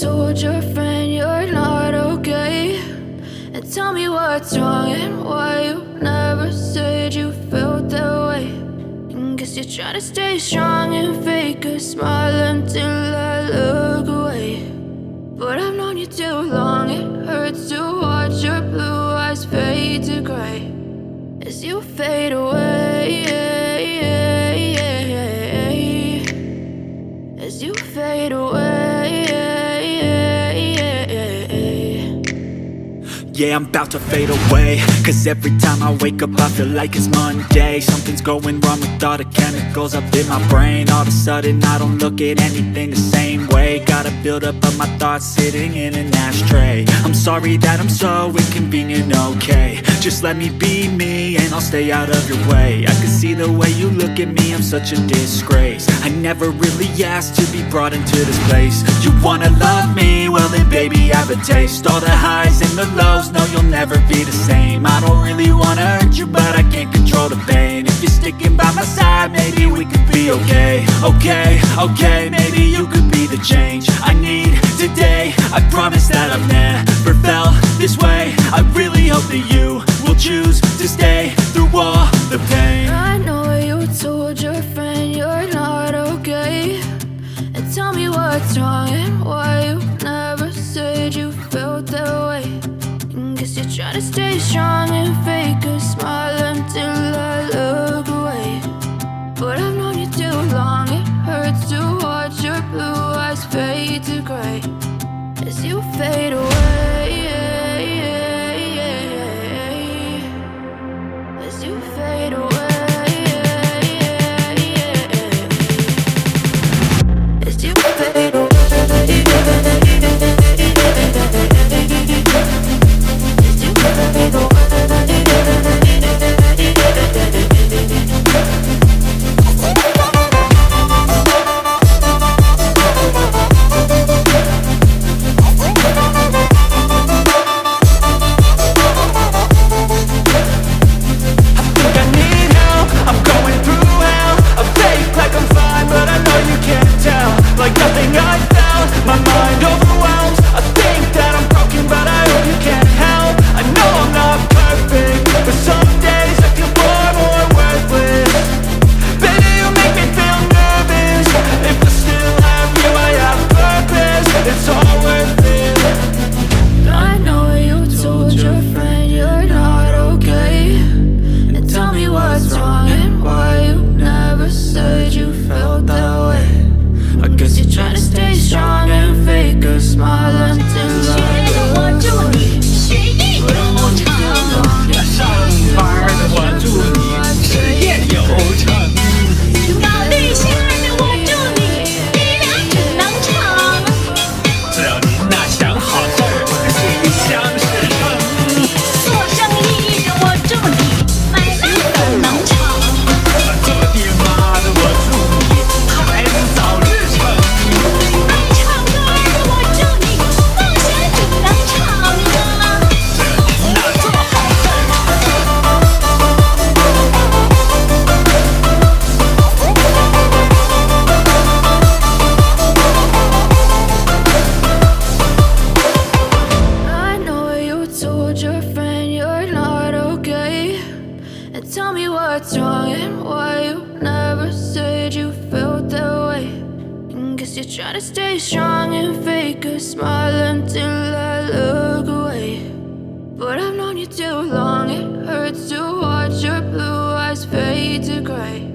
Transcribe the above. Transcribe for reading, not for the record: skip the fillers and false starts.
told your friend you're not okay, and tell me what's wrong and why you never said you felt that way. And guess you're trying to stay strong and fake a smile until I look away. But I've known you too long, it hurts to watch your blue eyes fade to gray as you fade away, as you fade away. Yeah, I'm about to fade away, cause every time I wake up I feel like it's Monday. Something's going wrong with all the chemicals up in my brain. All of a sudden I don't look at anything the same way. Gotta build up of my thoughts sitting in an ashtray. I'm sorry that I'm so inconvenient, okay. Just let me be me and I'll stay out of your way. I can see the way you look at me, I'm such a disgrace. I never really asked to be brought into this place. You wanna love me? Well then baby I have a taste. All the highs and the lows, no you'll never be the same. I don't really wanna hurt you but I can't control the pain. If you're sticking by my side maybe we could be okay. Okay, maybe you could be the change I need today. I promise that I've never felt this way. I really hope that you will choose to stay through all the pain. I know you told your friend you're not okay, and tell me what's wrong and why you never said you felt that way. And guess you're trying to stay strong and fake a smile until I look away. But I've known you too long, it hurts to watch your blue eyes fade to gray as you fade away, as you fade away, as you fade away. Like nothing I felt, my mind overwhelmed. I think that I'm broken but I hope you can't help. I know I'm not perfect, but some days I feel far more worthless. Baby, you make me feel nervous. If I still have you, I have purpose. It's all worth it. I know you told your friend you're not okay, and tell me what's wrong and why you never said you felt that way. I guess you're trying to stay strong and fake a smile until I look away. But I'm on you too long, it hurts to watch your blue eyes fade to gray. 脑力亲爱的我祝你力量真能长，只要您那想好事儿，心想事成。做生意的我祝你买卖更能长，做爹妈的我祝你孩子早日成。爱唱歌的我祝你梦想真能长啊！只要您那做好事儿。I know you told your friend you're not okay, and tell me what's wrong and why you never said you felt that way. And guess you're trying to stay strong and fake a smile until I look away. But I've known you too long, it hurts to watch your blue eyes fade to gray